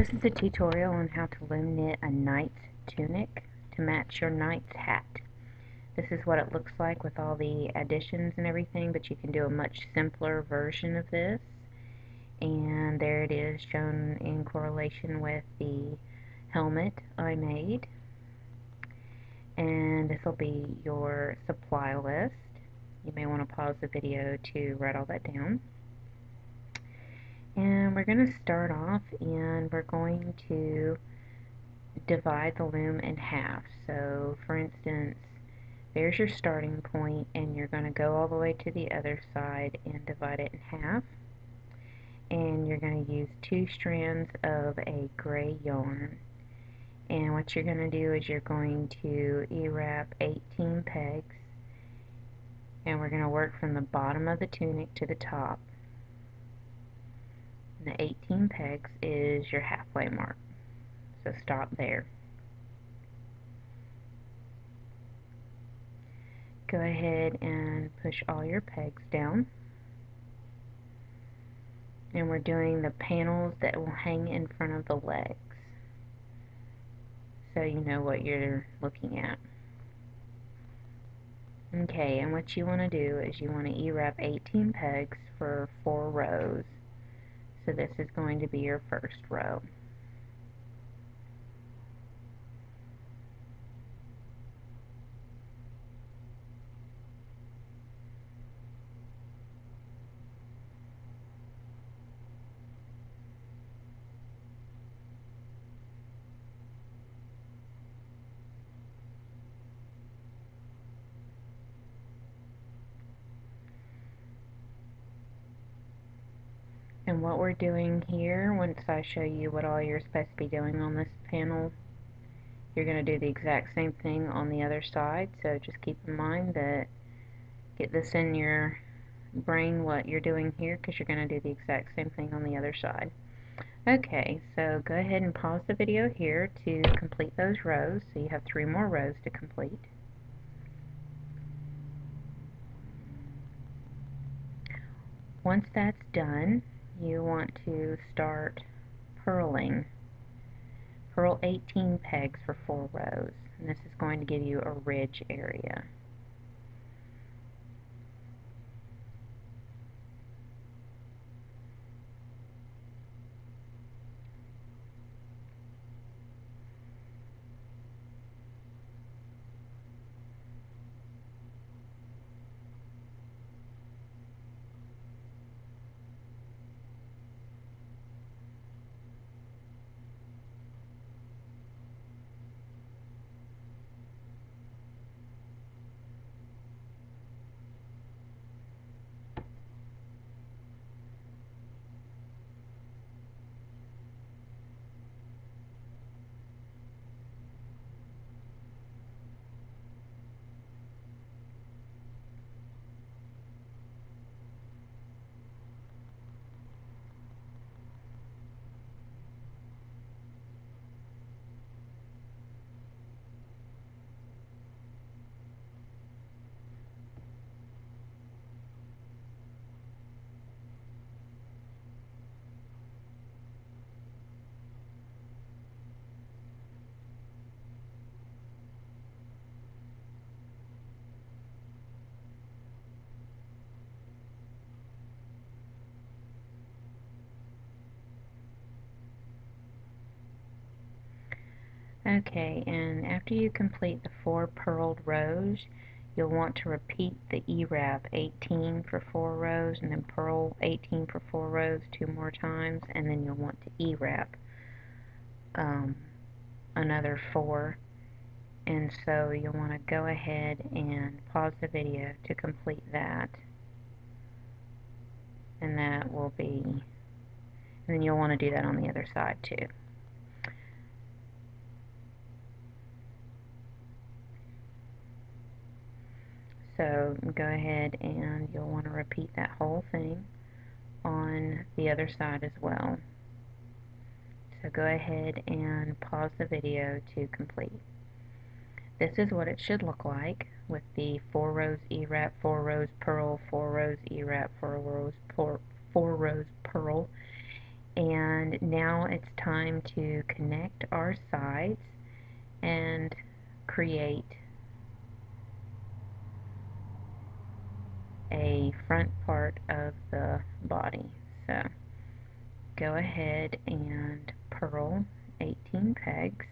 This is a tutorial on how to loom knit a knight's tunic to match your knight's hat. This is what it looks like with all the additions and everything, but you can do a much simpler version of this. And there it is, shown in correlation with the helmet I made. And this will be your supply list. You may want to pause the video to write all that down. And we're going to start off and we're going to divide the loom in half. So for instance, there's your starting point and you're going to go all the way to the other side and divide it in half. And you're going to use 2 strands of a gray yarn. And what you're going to do is you're going to E-wrap 18 pegs, and we're going to work from the bottom of the tunic to the top. The 18 pegs is your halfway mark, so stop there. Go ahead and push all your pegs down, and we're doing the panels that will hang in front of the legs, so you know what you're looking at. Okay, and what you want to do is you want to E-wrap 18 pegs for 4 rows. So this is going to be your first row. And what we're doing here, once I show you what all you're supposed to be doing on this panel, you're going to do the exact same thing on the other side. So just keep in mind that, get this in your brain what you're doing here, because you're going to do the exact same thing on the other side. Okay, so go ahead and pause the video here to complete those rows. So you have 3 more rows to complete. Once that's done, you want to start purling. Purl 18 pegs for 4 rows, and this is going to give you a ridge area. Okay, and after you complete the 4 purled rows, you'll want to repeat the E-wrap 18 for 4 rows, and then purl 18 for 4 rows 2 more times, and then you'll want to E-wrap another 4. And so you'll want to go ahead and pause the video to complete that. And that will be, and then you'll want to do that on the other side too. So go ahead and you'll want to repeat that whole thing on the other side as well. So go ahead and pause the video to complete. This is what it should look like with the 4 rows E-wrap, 4 rows purl, 4 rows E-wrap, 4 rows purl, And now it's time to connect our sides and create a front part of the body. So go ahead and purl 18 pegs.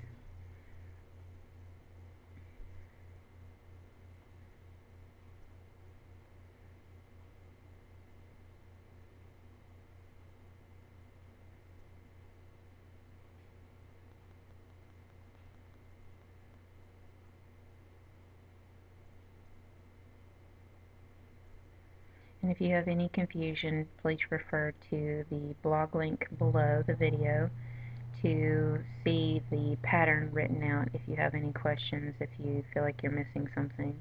And if you have any confusion, please refer to the blog link below the video to see the pattern written out if you have any questions, if you feel like you're missing something.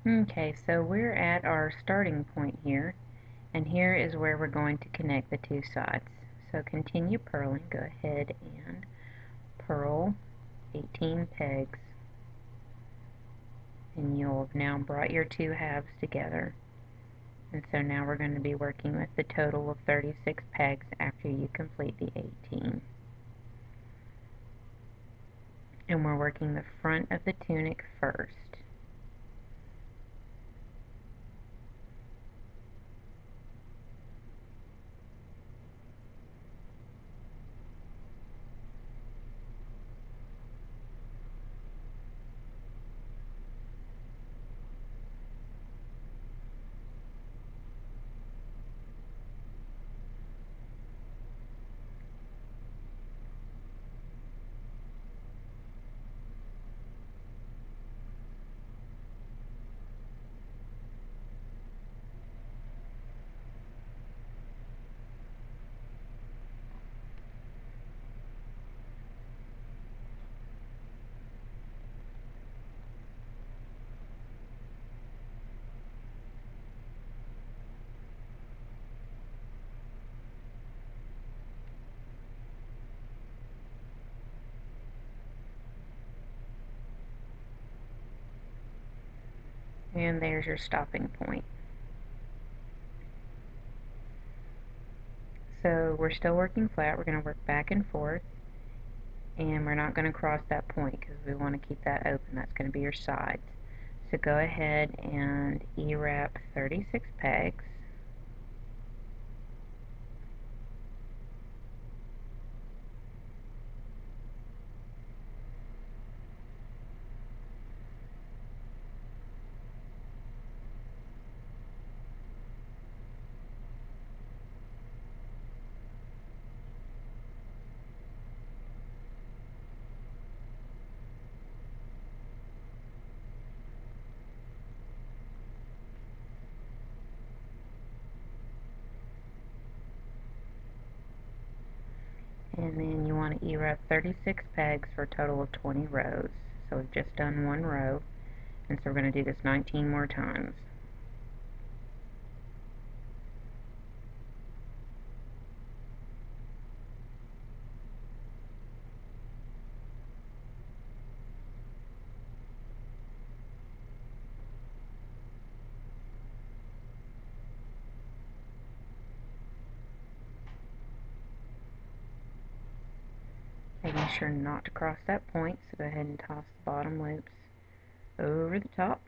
Okay, so we're at our starting point here, and here is where we're going to connect the two sides. So continue purling, go ahead and purl 18 pegs, and you'll have now brought your two halves together. And so now we're going to be working with the total of 36 pegs after you complete the 18. And we're working the front of the tunic first. And there's your stopping point. So we're still working flat. We're going to work back and forth, and we're not going to cross that point because we want to keep that open. That's going to be your sides. So go ahead and E-wrap 36 pegs. And then you want to E-wrap 36 pegs for a total of 20 rows. So we've just done one row, and so we're going to do this 19 more times. Making sure not to cross that point, so go ahead and toss the bottom loops over the top.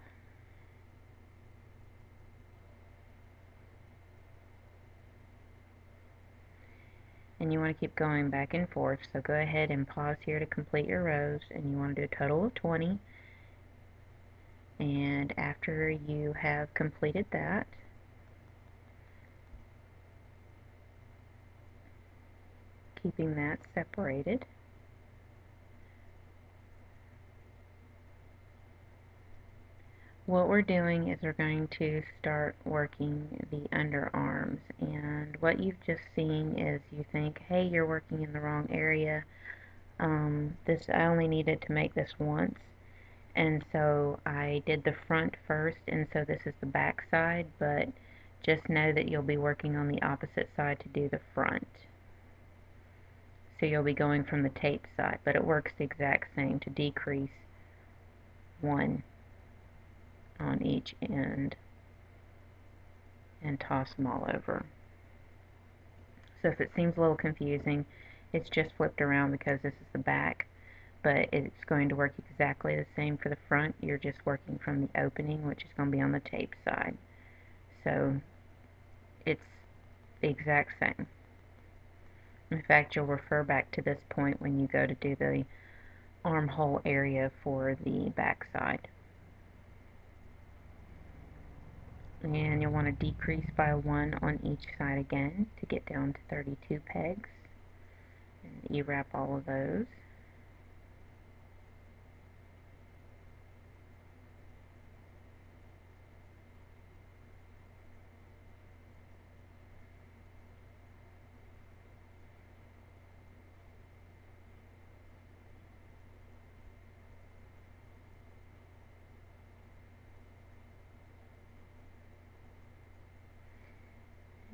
And you want to keep going back and forth, so go ahead and pause here to complete your rows, and you want to do a total of 20. And after you have completed that, keeping that separated, what we're doing is we're going to start working the underarms, and what you've just seen is you think, hey, you're working in the wrong area. I only needed to make this once, and so I did the front first, and so this is the back side, but just know that you'll be working on the opposite side to do the front. So you'll be going from the tape side, but it works the exact same to decrease one on each end and toss them all over. So if it seems a little confusing, it's just flipped around because this is the back, but it's going to work exactly the same for the front. You're just working from the opening, which is going to be on the tape side. So it's the exact same. In fact, you'll refer back to this point when you go to do the armhole area for the back side. And you'll want to decrease by 1 on each side again to get down to 32 pegs. And E-wrap all of those.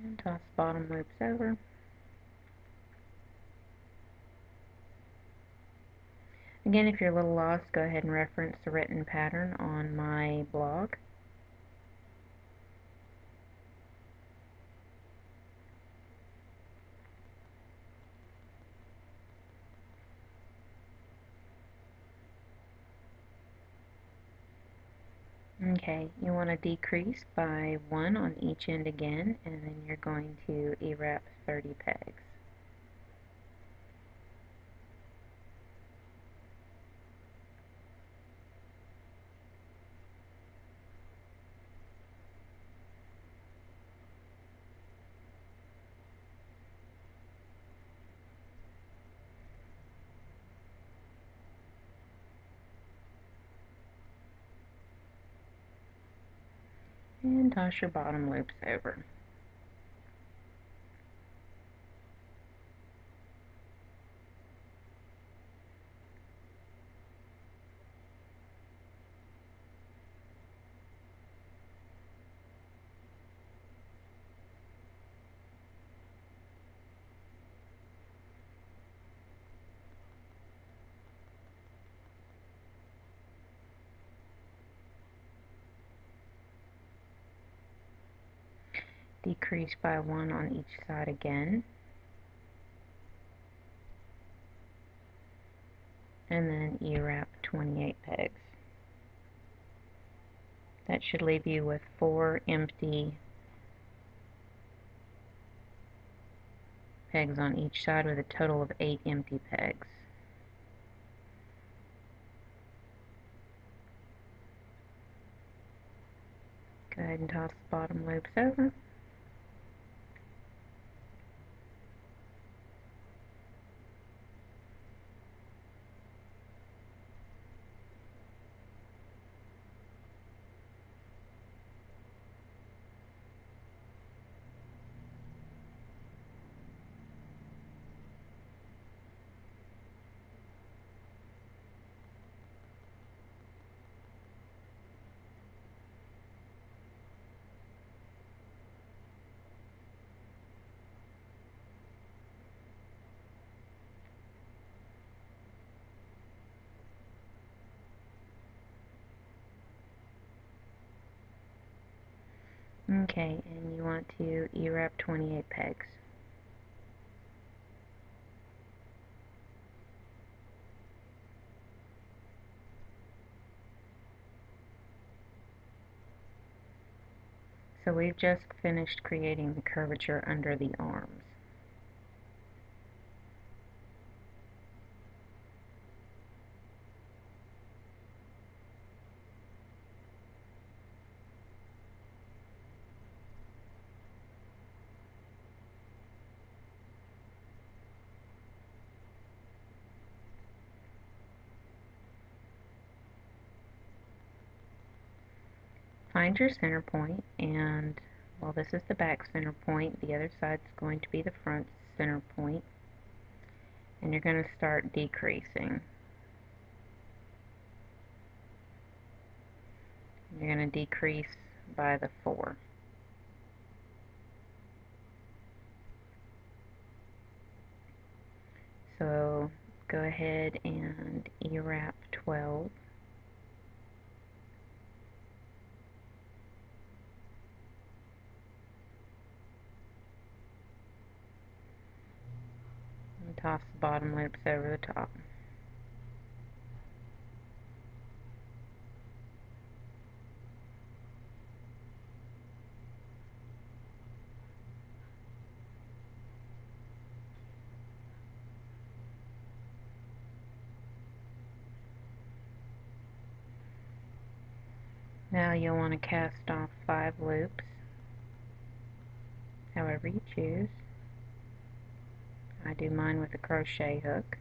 And toss bottom loops over. Again, if you're a little lost, go ahead and reference the written pattern on my blog. Okay, you want to decrease by 1 on each end again, and then you're going to E-wrap 30 pegs. And toss your bottom loops over. Decrease by 1 on each side again, and then E-wrap 28 pegs. That should leave you with 4 empty pegs on each side with a total of 8 empty pegs. Go ahead and toss the bottom loops over. Okay, and you want to E-wrap 28 pegs. So we've just finished creating the curvature under the arms. find your center point, and well, this is the back center point, the other side is going to be the front center point, and you're going to start decreasing. You're going to decrease by the 4. So go ahead and E-wrap 12. And toss the bottom loops over the top. Now you'll want to cast off 5 loops, however you choose. I do mine with a crochet hook.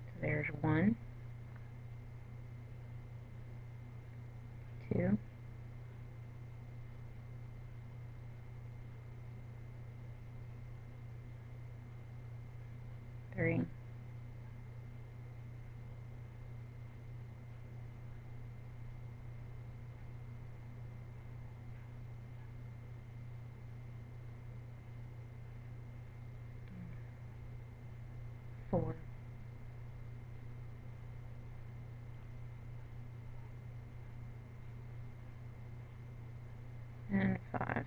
So there's 1, 2, 3, 4, and 5.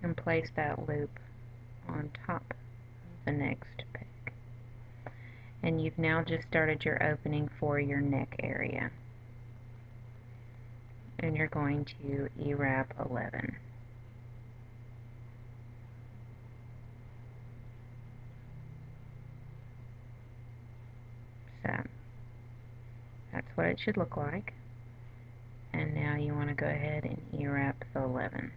And place that loop on top of the next peg. And you've now just started your opening for your neck area. And you're going to E-wrap 11. So that's what it should look like. And now you want to go ahead and E-wrap the 11.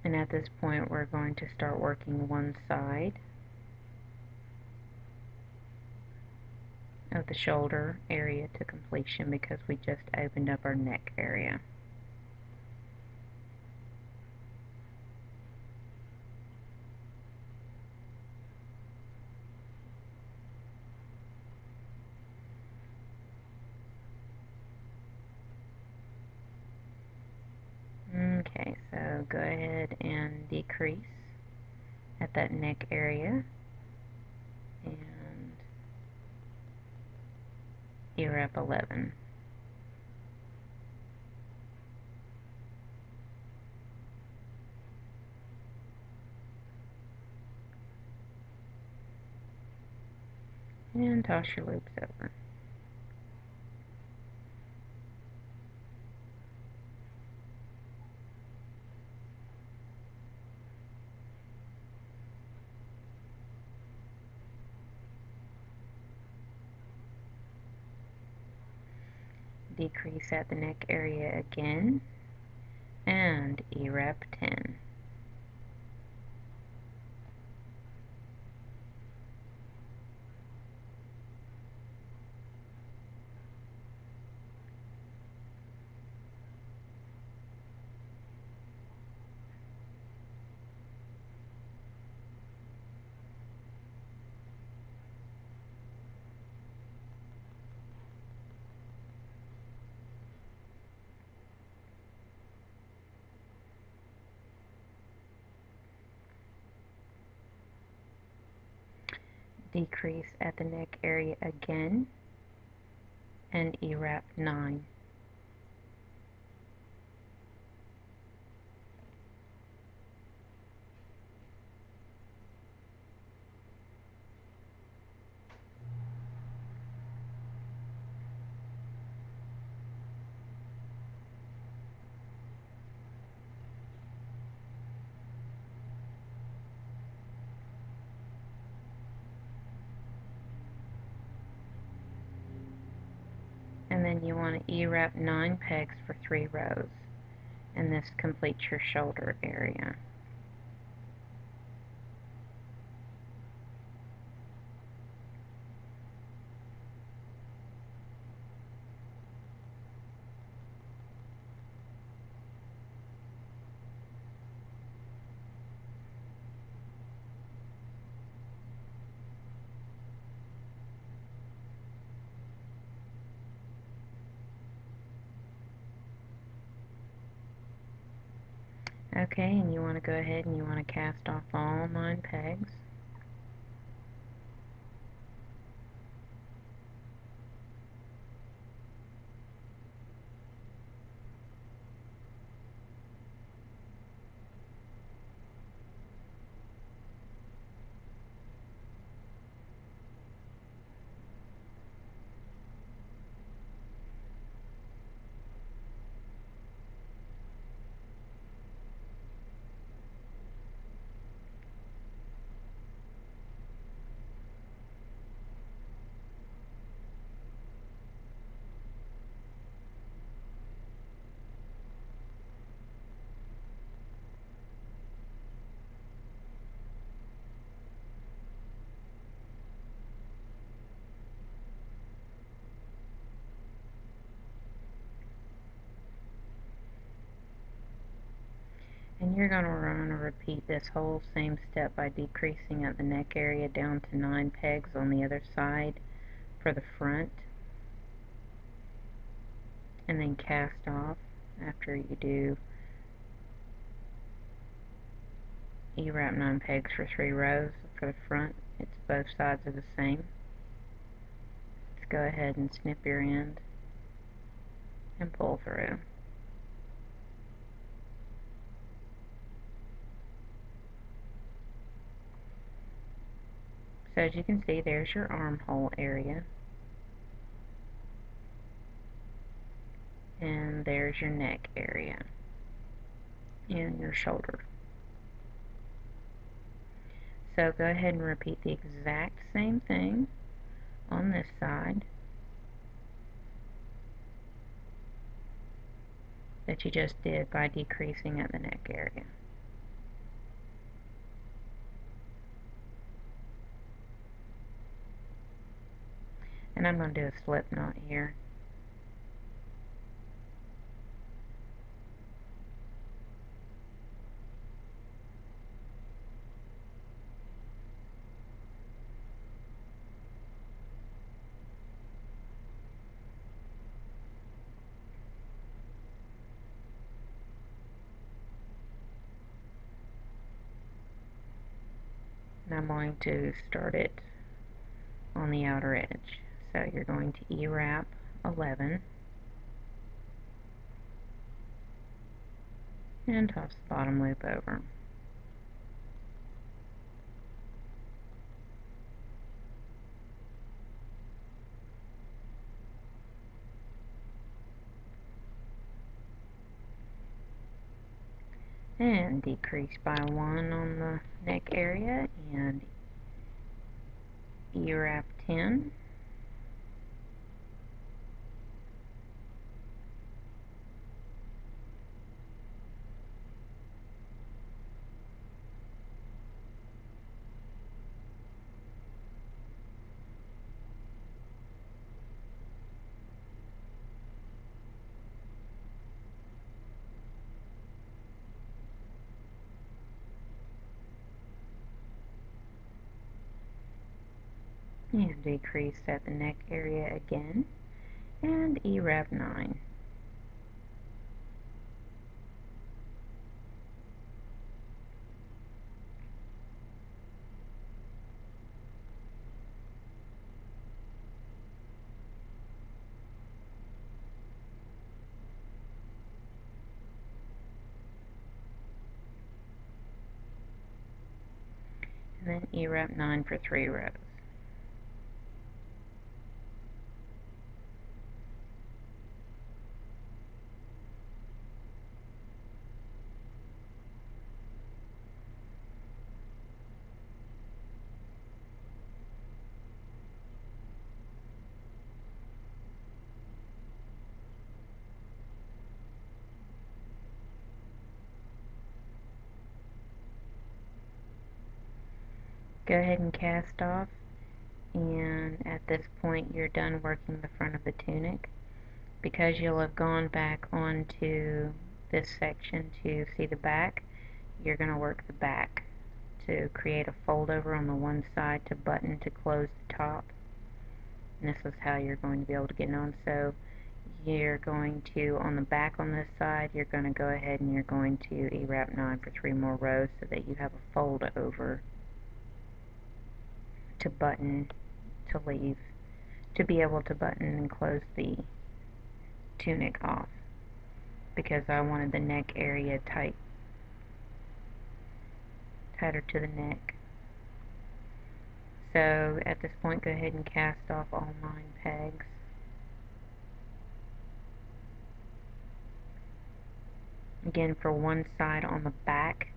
And at this point we're going to start working one side of the shoulder area to completion because we just opened up our neck area. Okay, so go ahead and decrease at that neck area and E-wrap 11. And toss your loops over. Decrease at the neck area again and E-wrap 10. Decrease at the neck area again and E-wrap 9. And then you want to E-wrap 9 pegs for 3 rows. and this completes your shoulder area. Okay, and you want to go ahead and you want to cast off all 9 pegs. And you're going to want to repeat this whole same step by decreasing at the neck area down to 9 pegs on the other side for the front, and then cast off after you do. You wrap 9 pegs for 3 rows for the front. It's both sides are the same. Let's go ahead and snip your end and pull through. So as you can see, there's your armhole area, and there's your neck area and your shoulder. So go ahead and repeat the exact same thing on this side that you just did by decreasing at the neck area. And I'm going to do a slip knot here. And I'm going to start it on the outer edge. So you're going to E-wrap 11 and toss the bottom loop over. And decrease by 1 on the neck area and E-wrap 10. And decrease at the neck area again and E-wrap 9. And then E-wrap 9 for 3 rows. Go ahead and cast off, and at this point you're done working the front of the tunic. Because you'll have gone back onto this section to see the back, you're going to work the back to create a fold over on the one side to button to close the top. And this is how you're going to be able to get it on. So you're going to, on the back on this side, you're going to go ahead and you're going to E-wrap 9 for 3 more rows so that you have a fold over to button, to leave, to be able to button and close the tunic off, because I wanted the neck area tighter to the neck. So at this point, go ahead and cast off all 9 pegs. Again, for one side on the back,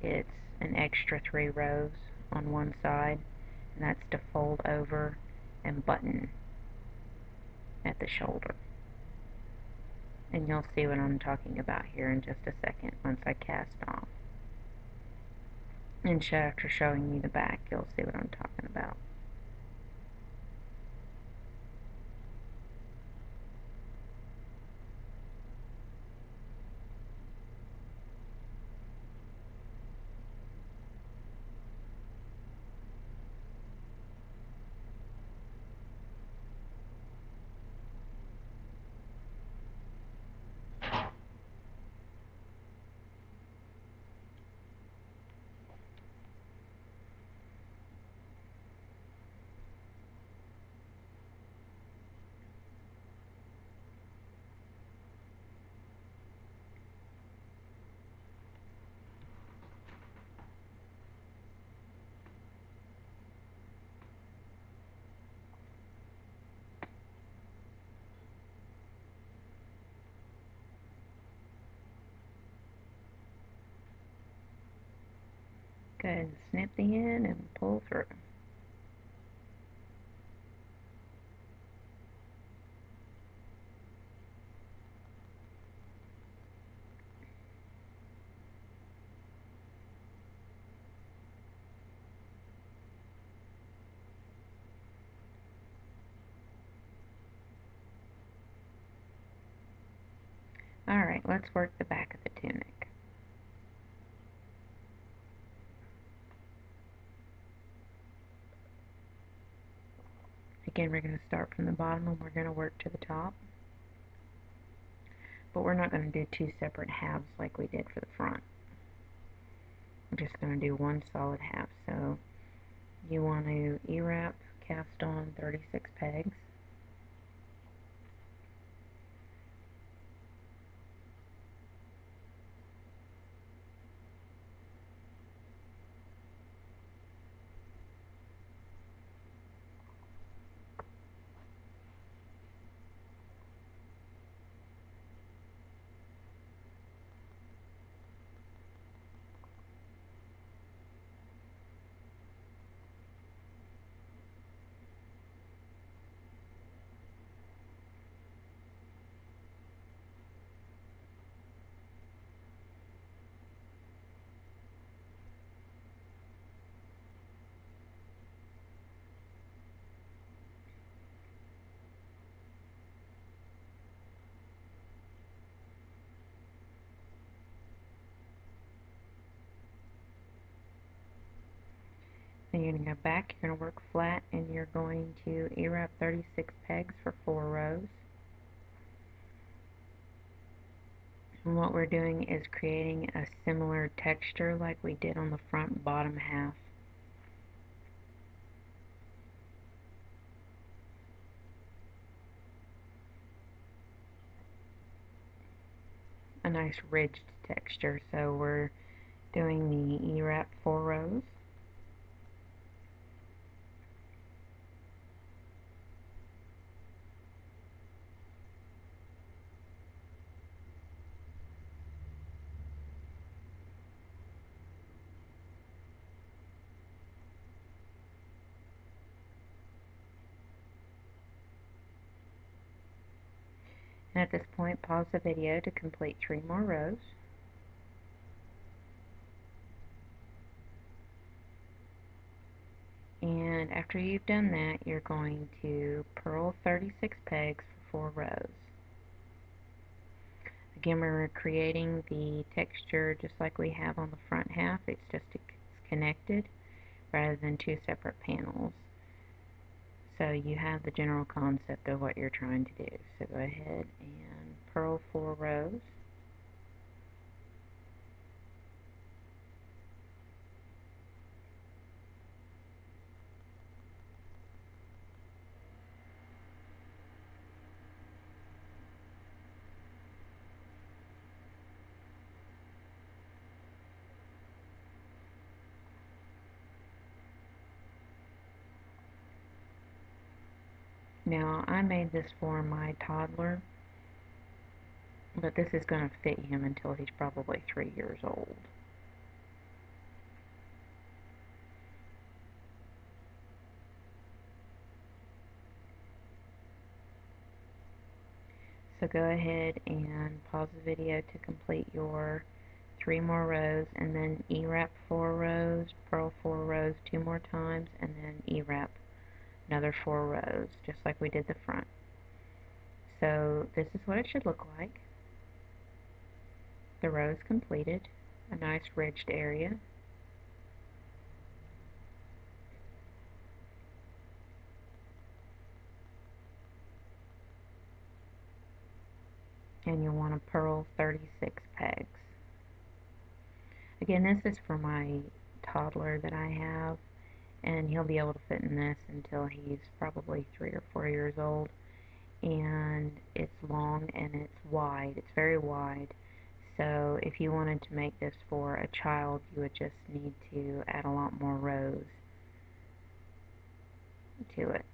it's an extra 3 rows on one side, and that's to fold over and button at the shoulder. And you'll see what I'm talking about here in just a second once I cast off. And after showing you the back, you'll see what I'm talking about. Go ahead and snip the end and pull through. Alright, let's work the back of the tunic. Again, we're going to start from the bottom and we're going to work to the top. But we're not going to do 2 separate halves like we did for the front. We're just going to do one solid half. So you want to E-wrap, cast on 36 pegs. Then you're going to go back, you're going to work flat, and you're going to E-wrap 36 pegs for 4 rows. And what we're doing is creating a similar texture like we did on the front bottom half. A nice ridged texture, so we're doing the E-wrap 4 rows. And at this point, pause the video to complete 3 more rows. And after you've done that, you're going to purl 36 pegs for 4 rows. Again, we're creating the texture just like we have on the front half. It's just connected rather than 2 separate panels. So you have the general concept of what you're trying to do. So go ahead and purl 4 rows. Now, I made this for my toddler, but this is going to fit him until he's probably 3 years old. So go ahead and pause the video to complete your 3 more rows, and then E-wrap 4 rows, purl 4 rows 2 more times, and then E-wrap another 4 rows, just like we did the front. So this is what it should look like. The row is completed, a nice ridged area. And you'll want to purl 36 pegs. Again, this is for my toddler that I have, and he'll be able to fit in this until he's probably 3 or 4 years old. And it's long and it's wide. It's very wide. So if you wanted to make this for a child, you would just need to add a lot more rows to it,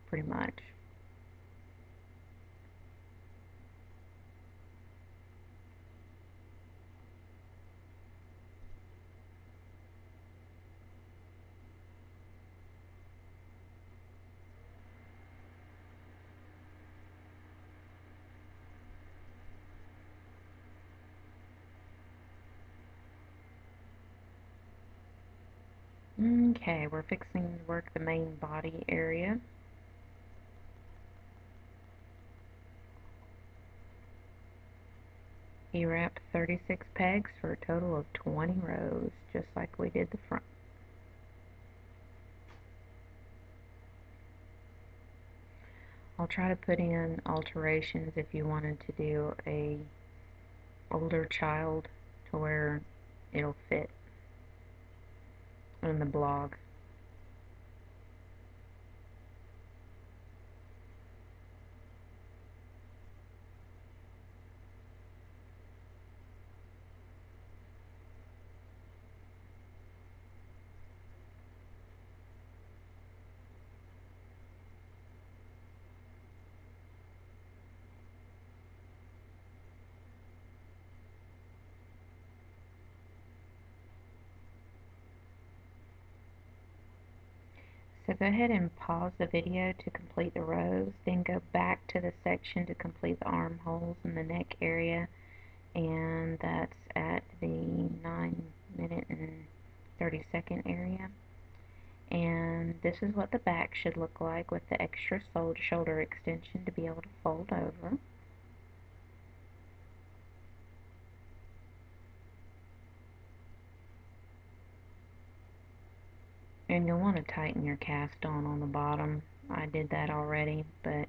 pretty much. Okay, we're fixing to work the main body area. E-wrap 36 pegs for a total of 20 rows, just like we did the front. I'll try to put in alterations if you wanted to do a older child to where it'll fit in the blog. So go ahead and pause the video to complete the rows, then go back to the section to complete the armholes and the neck area, and that's at the 9-minute and 30-second area. And this is what the back should look like with the extra shoulder extension to be able to fold over. And you'll want to tighten your cast on the bottom. I did that already, but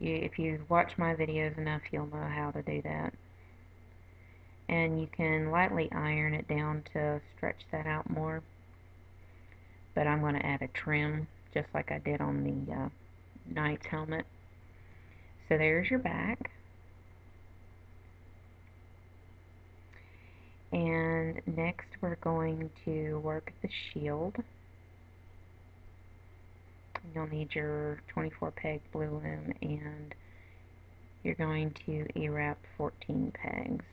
if you watch my videos enough, you'll know how to do that. And you can lightly iron it down to stretch that out more. But I'm going to add a trim, just like I did on the knight's helmet. So there's your back. And next we're going to work the shield. You'll need your 24 peg blue loom, and you're going to E-wrap 14 pegs.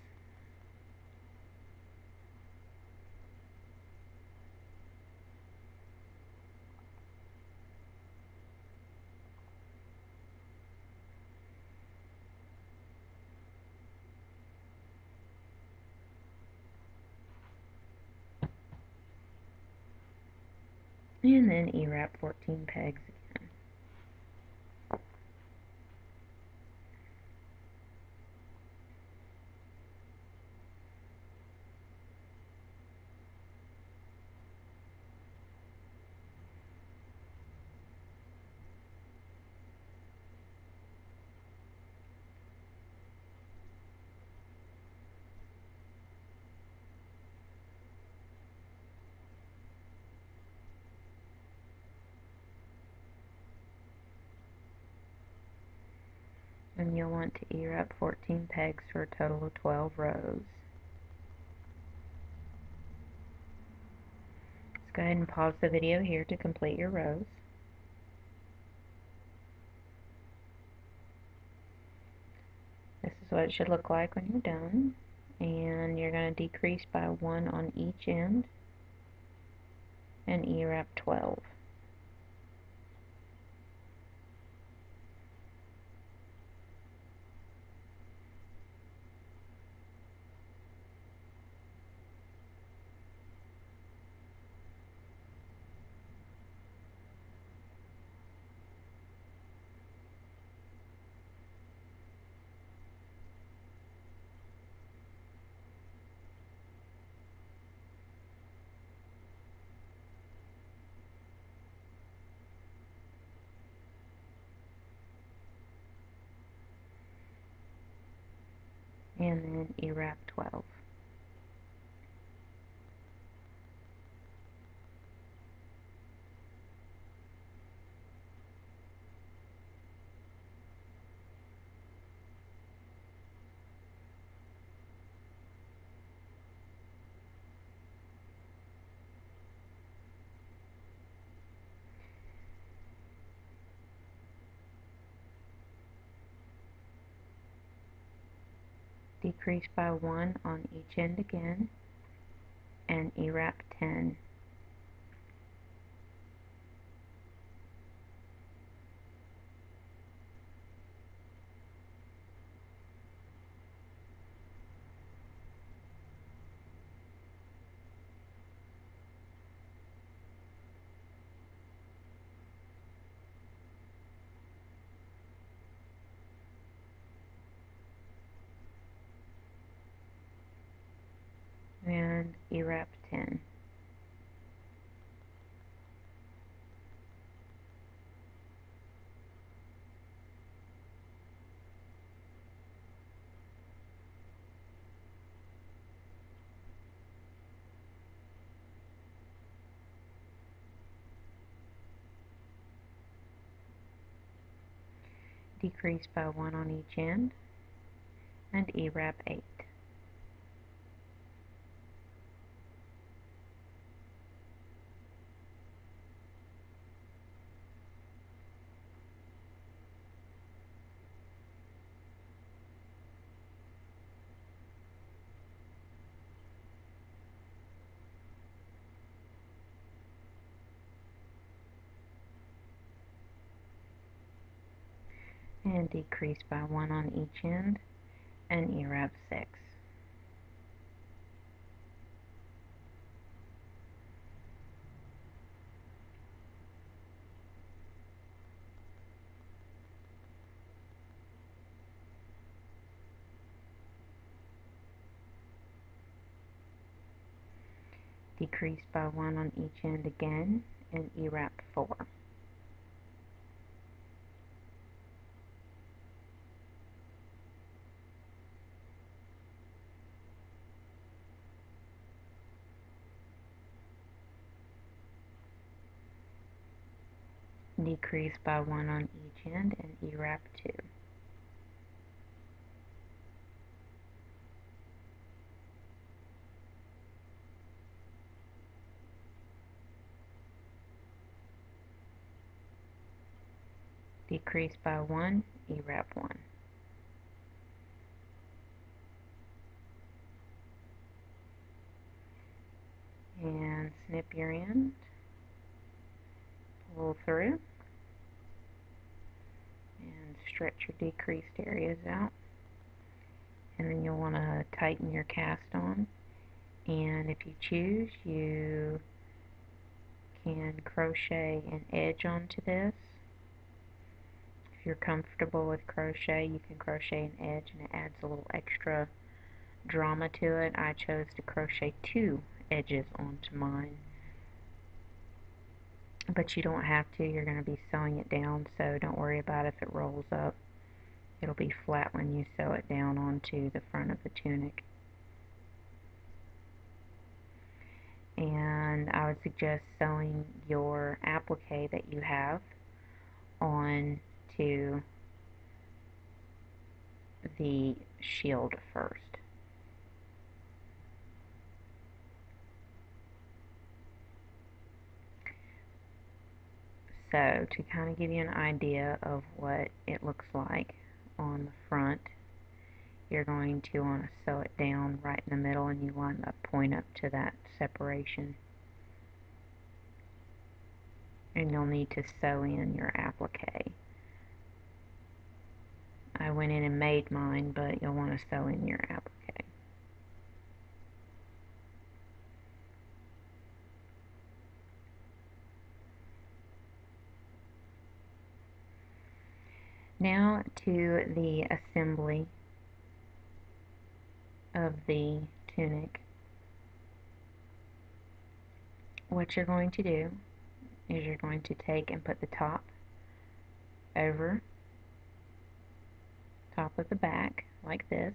and then E-wrap 14 pegs again. And you'll want to E-wrap 14 pegs for a total of 12 rows. Let's go ahead and pause the video here to complete your rows. This is what it should look like when you're done. And you're going to decrease by 1 on each end and E-wrap 12. And then E-wrap 12. Decrease by 1 on each end again and E-wrap 10. And E-wrap 10. Decrease by 1 on each end and E-wrap 8. And decrease by 1 on each end and E-wrap 6. Decrease by 1 on each end again and E-wrap 4. Decrease by 1 on each end and E-wrap 2. Decrease by 1, E-wrap 1. And snip your end, pull through, and stretch your decreased areas out. And then you'll want to tighten your cast on. And if you choose, you can crochet an edge onto this. If you're comfortable with crochet, you can crochet an edge and it adds a little extra drama to it. I chose to crochet 2 edges onto mine, but you don't have to. You're going to be sewing it down, so don't worry about if it rolls up. It'll be flat when you sew it down onto the front of the tunic. And I would suggest sewing your applique that you have on to the shield first. So to kind of give you an idea of what it looks like on the front, you're going to want to sew it down right in the middle, and you line that point up to that separation. And you'll need to sew in your applique. I went in and made mine, but you'll want to sew in your applique. Now to the assembly of the tunic. What you're going to do is you're going to take and put the top over top of the back like this.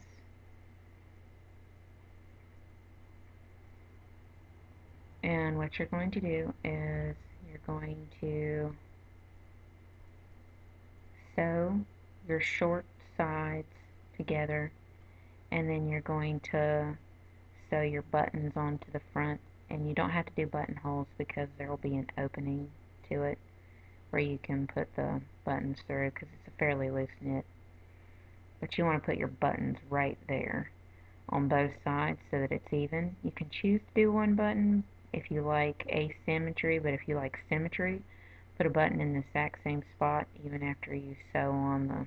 And what you're going to do is you're going to sew your short sides together, and then you're going to sew your buttons onto the front. And you don't have to do buttonholes because there will be an opening to it where you can put the buttons through, because it's a fairly loose knit. But you want to put your buttons right there on both sides so that it's even. You can choose to do one button if you like asymmetry, but if you like symmetry, put a button in the exact same spot even after you sew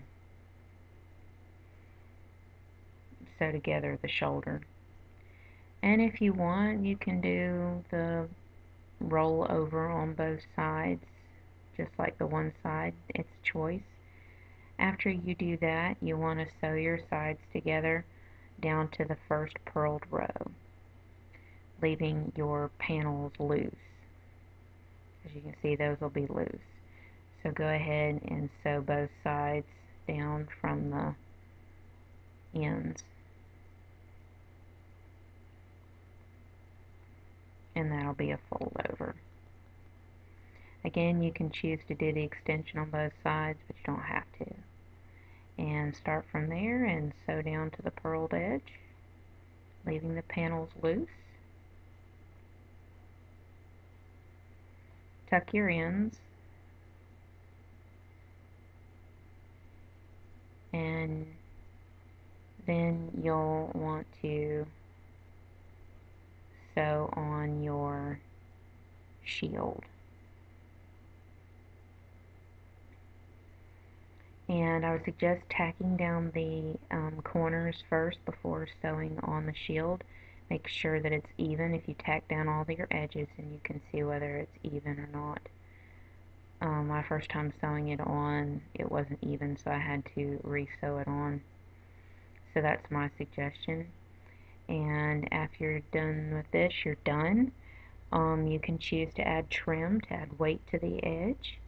together the shoulder. And if you want, you can do the roll over on both sides, just like the one side. It's choice. After you do that, you want to sew your sides together down to the first purled row, leaving your panels loose. As you can see, those will be loose. So go ahead and sew both sides down from the ends. And that'll be a fold over. Again, you can choose to do the extension on both sides, but you don't have to. And start from there and sew down to the purled edge, leaving the panels loose. Tuck your ends, and then you'll want to sew on your shield. And I would suggest tacking down the corners first before sewing on the shield. Make sure that it's even. If you tack down all your edges, and you can see whether it's even or not. My first time sewing it on, it wasn't even, so I had to re-sew it on. So that's my suggestion. And after you're done with this, you're done. You can choose to add trim to add weight to the edge,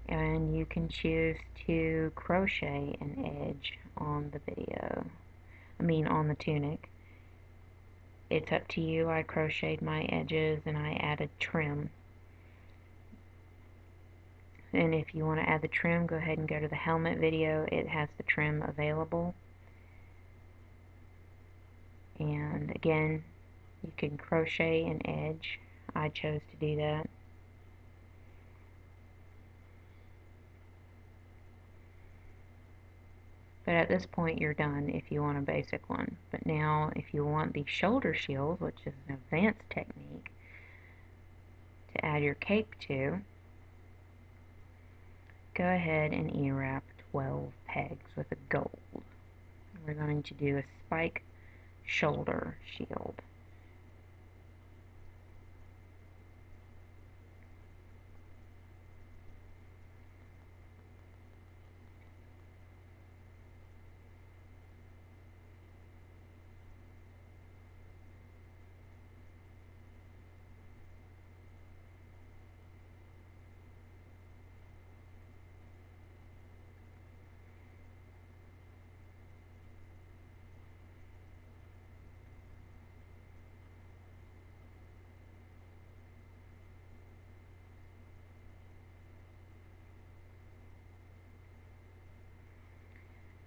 and you can choose to crochet an edge on the tunic. It's up to you. I crocheted my edges and I added trim. And if you want to add the trim, go ahead and go to the helmet video. It has the trim available. And again, you can crochet an edge. I chose to do that. But at this point, you're done if you want a basic one. But now, if you want the shoulder shield, which is an advanced technique to add your cape to, go ahead and E-wrap 12 pegs with a gold. We're going to do a spike shoulder shield.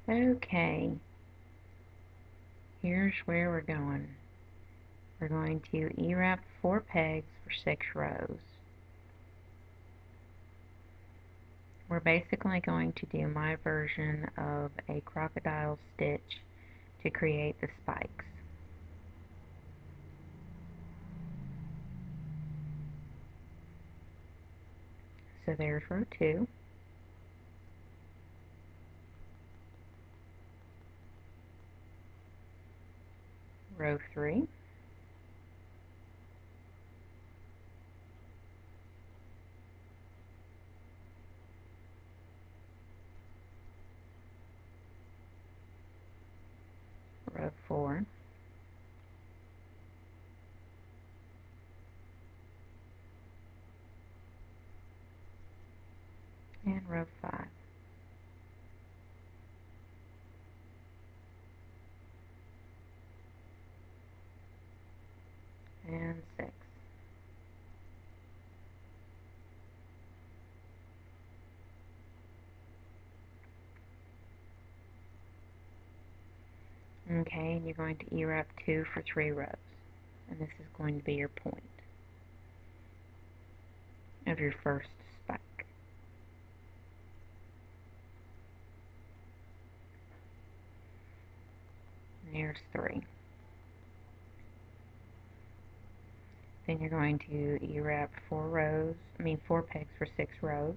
Okay, here's where we're going. We're going to E-wrap 4 pegs for 6 rows. We're basically going to do my version of a crocodile stitch to create the spikes. So there's row 2. Row 3. Row 4. And row 5. And 6. Okay, and you're going to E-wrap 2 for 3 rows. And this is going to be your point of your first spike. There's 3. Then you're going to E-wrap 4 pegs for 6 rows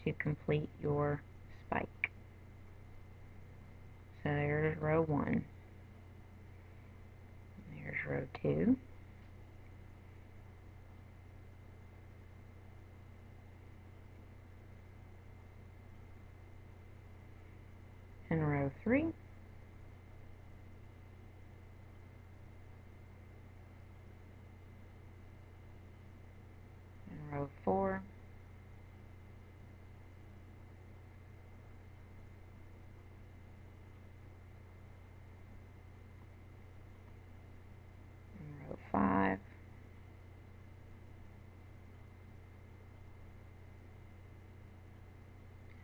to complete your spike. So there's row 1. There's row 2. And row 3. And row 4. And row 5.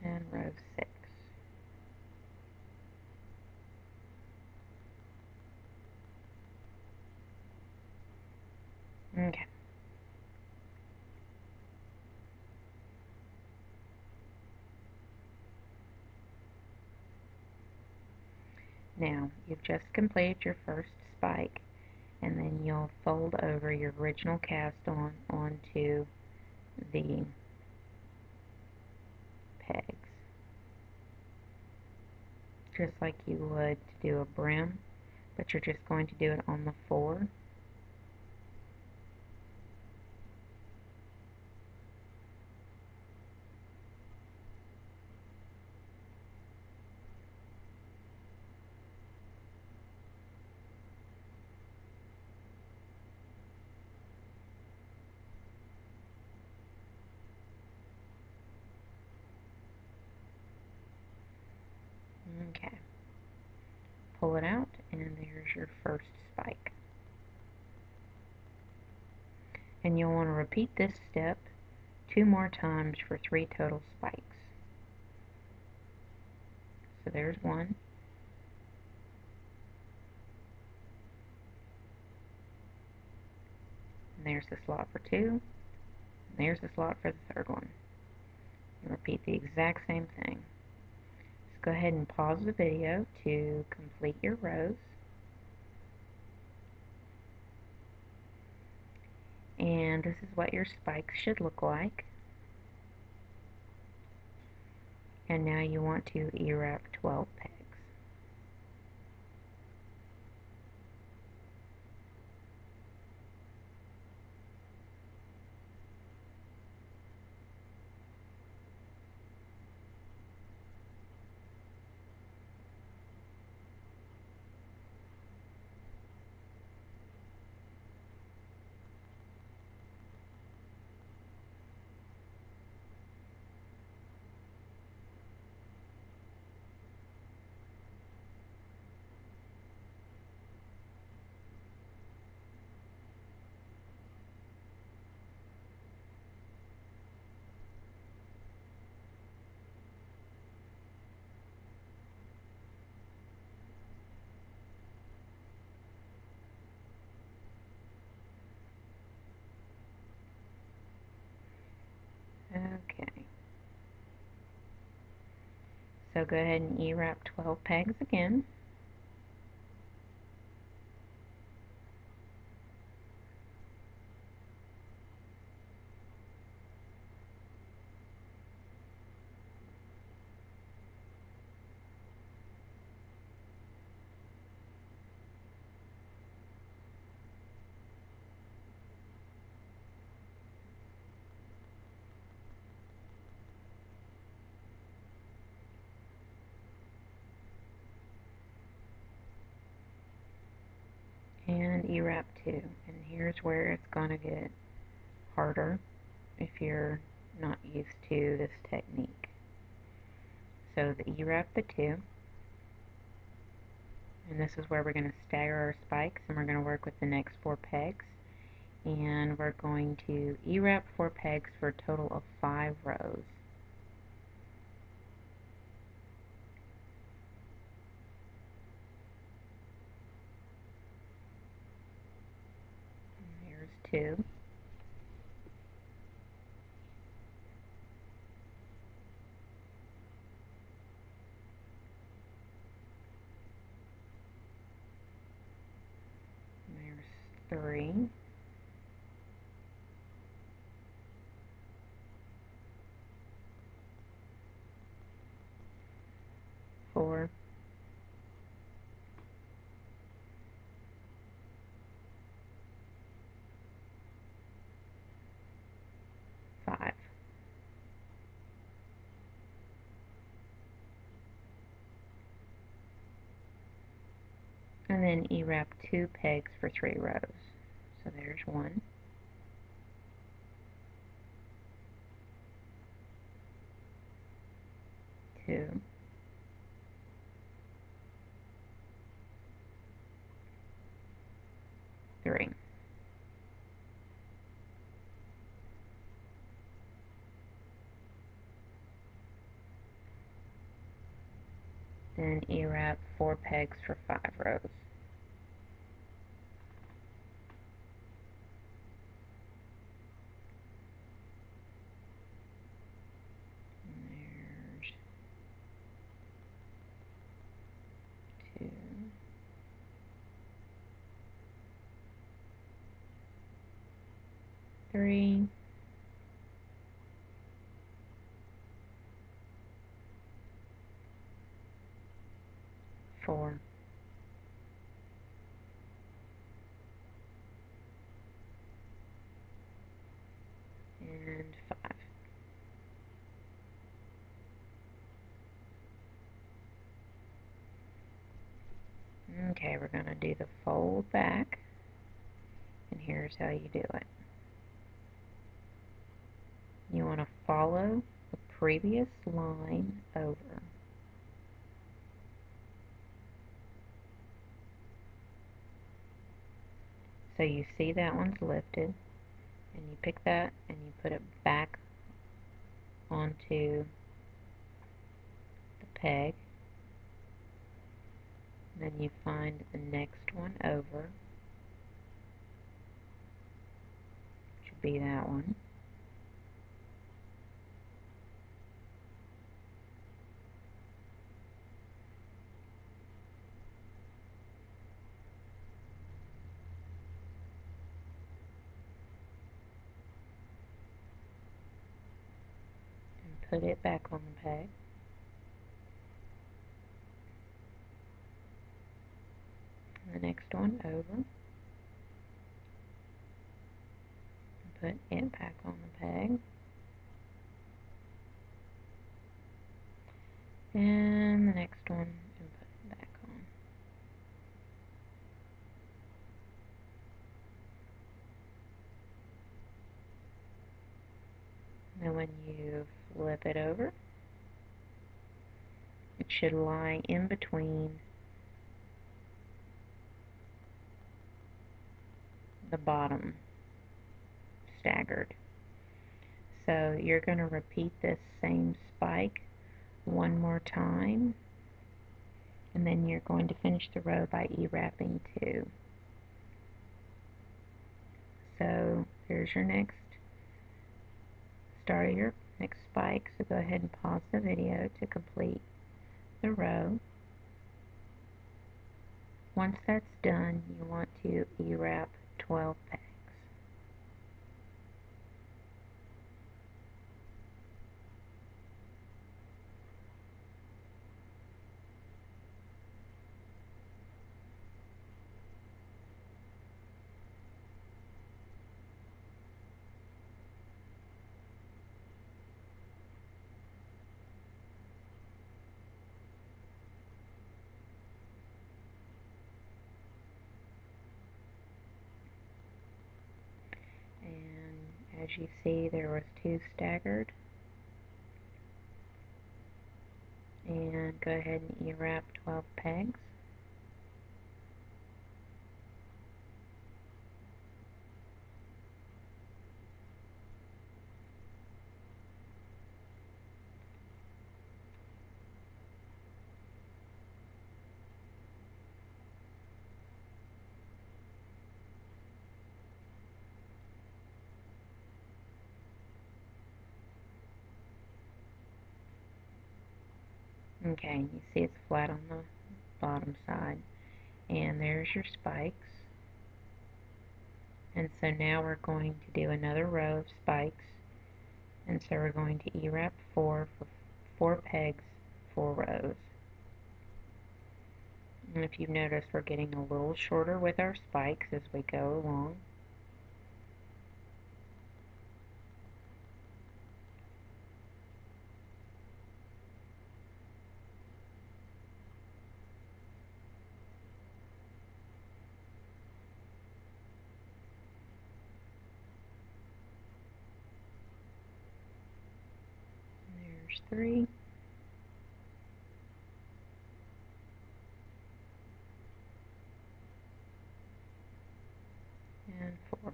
And row 6. Okay. Now, you've just completed your first spike, and then you'll fold over your original cast on onto the pegs, just like you would to do a brim, but you're just going to do it on the 4. Okay. Pull it out, and there's your first spike. And you'll want to repeat this step 2 more times for 3 total spikes. So there's 1. And there's the slot for 2. And there's the slot for the 3rd one. And repeat the exact same thing. Just go ahead and pause the video to complete your rows. And this is what your spikes should look like. And now you want to E-wrap 12 pegs. Okay. So go ahead and E-wrap 12 pegs again. And E-wrap 2. And here's where it's going to get harder if you're not used to this technique. So the E-wrap the 2, and this is where we're going to stagger our spikes, and we're going to work with the next 4 pegs. And we're going to E-wrap 4 pegs for a total of 5 rows. And here's 2. And there's 3. 4. 5. And then E-wrap 2 pegs for 3 rows. So there's 1, 2, 3. Then E-wrap 4 pegs for 5 rows. And there's 2, 3, 4, and 5. Okay, we're going to do the fold back, and here's how you do it. You want to follow the previous line over. So you see that one's lifted, and you pick that and you put it back onto the peg. Then you find the next one over, which would be that one. And put it back on the peg. And the next one over. And put it back on the peg. And the next one and put it back on. Then when you flip it over, it should lie in between the bottom staggered. So you're going to repeat this same spike one more time, and then you're going to finish the row by E-wrapping 2. So there's your next start of your next spike, so go ahead and pause the video to complete the row. Once that's done, you want to E-wrap 12 pegs. And as you see, there was 2 staggered. And go ahead and E-wrap 12 pegs. Okay, you see it's flat on the bottom side. And there's your spikes. And so now we're going to do another row of spikes. And so we're going to E-wrap 4 for 4 pegs, 4 rows. And if you've noticed, we're getting a little shorter with our spikes as we go along. There's 3. And 4.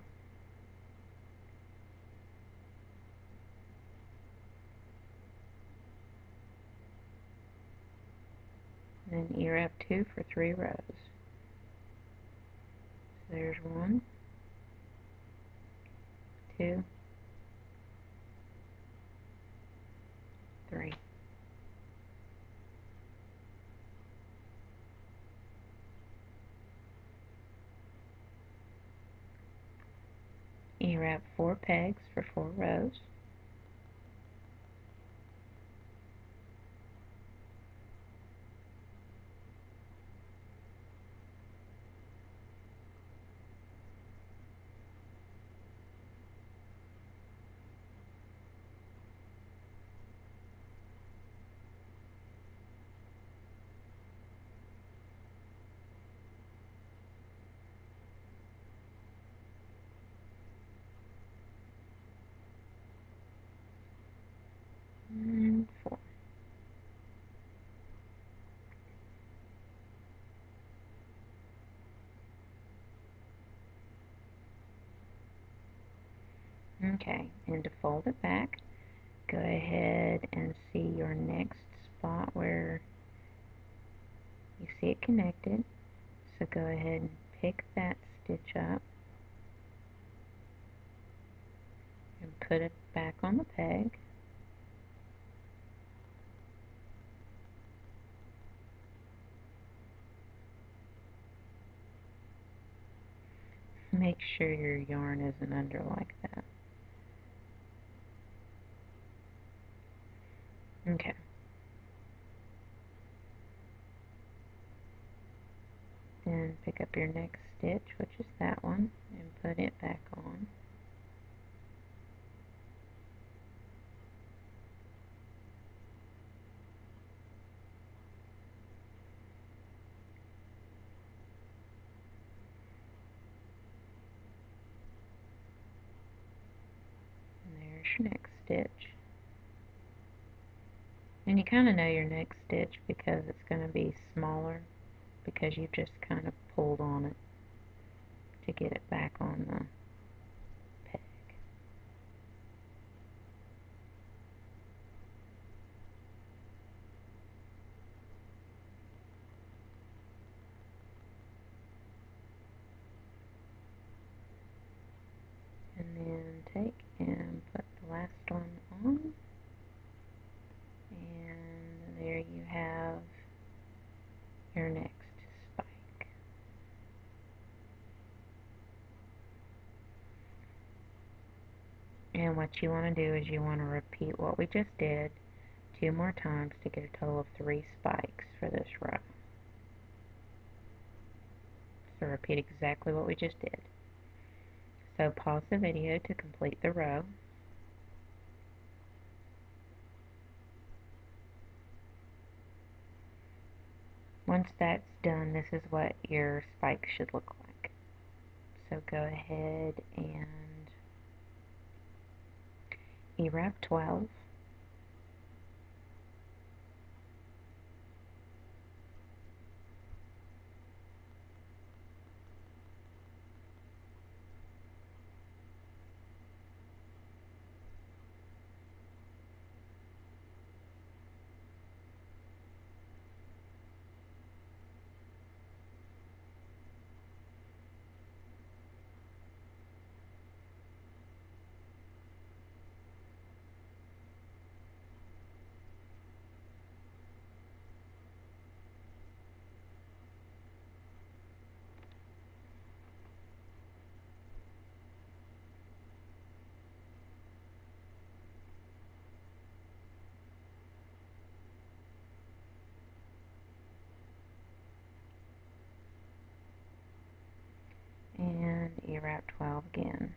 And then E-wrap 2 for 3 rows. So there's 1, 2, 3. E-wrap 4 pegs for 4 rows. And 4. Okay, and to fold it back, go ahead and see your next spot where you see it connected. So go ahead and pick that stitch up and put it back on the peg. Make sure your yarn isn't under like that. Okay. Then pick up your next stitch, which is that one, and put it back on. And there's your next stitch. And you kind of know your next stitch because it's going to be smaller because you've just kind of pulled on it to get it back on the peg. And then take and put the last one And what you want to do is you want to repeat what we just did 2 more times to get a total of 3 spikes for this row. So repeat exactly what we just did. So pause the video to complete the row. Once that's done, this is what your spikes should look like. So go ahead and E-wrap 12. And E-wrap 12 again.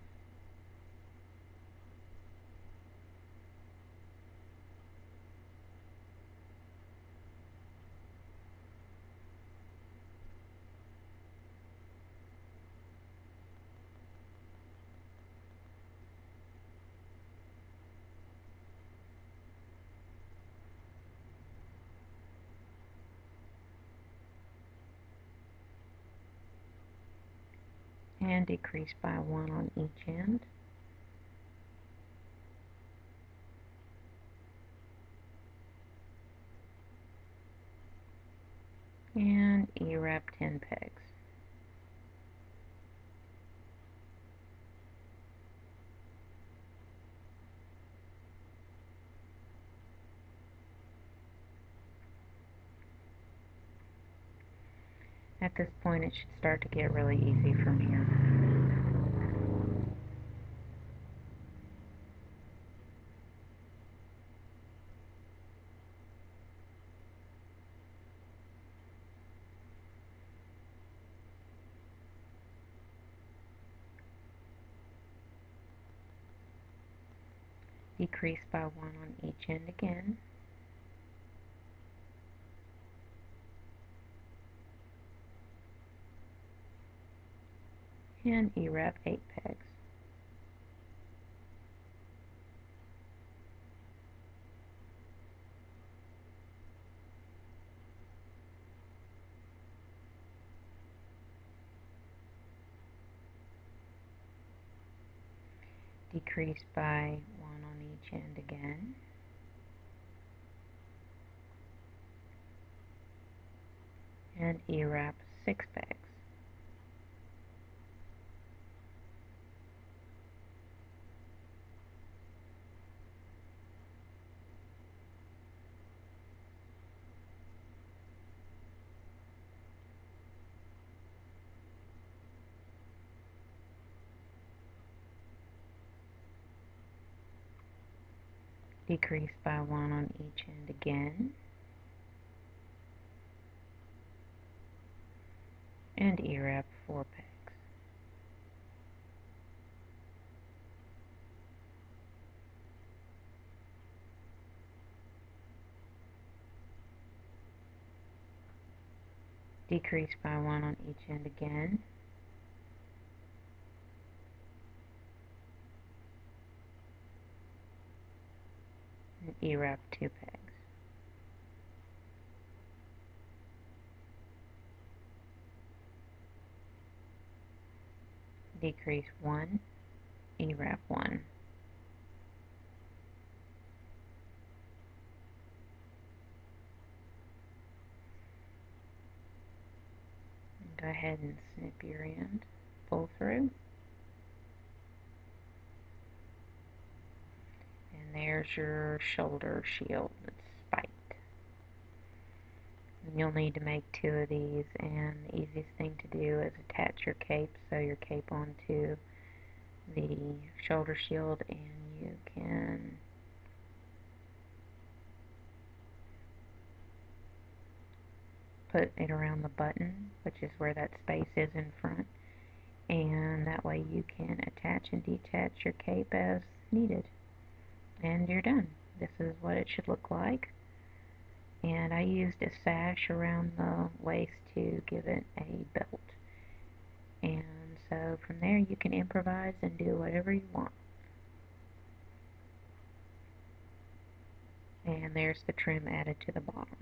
And decrease by 1 on each end. And E-wrap 10 pegs. At this point it should start to get really easy from here. Decrease by 1 on each end again. And E-wrap 8 pegs. Decrease by 1 on each end again. And E-wrap 6 pegs. Decrease by 1 on each end again. And E-wrap 4 pegs. Decrease by 1 on each end again. And E-wrap 2 pegs. Decrease 1, E-wrap 1. Go ahead and snip your end, pull through, and there's your shoulder shield that's spiked. And you'll need to make 2 of these, and the easiest thing to do is attach your cape, sew your cape onto the shoulder shield, and you can put it around the button, which is where that space is in front, and that way you can attach and detach your cape as needed. And you're done. This is what it should look like. And I used a sash around the waist to give it a belt. And so from there you can improvise and do whatever you want. And there's the trim added to the bottom.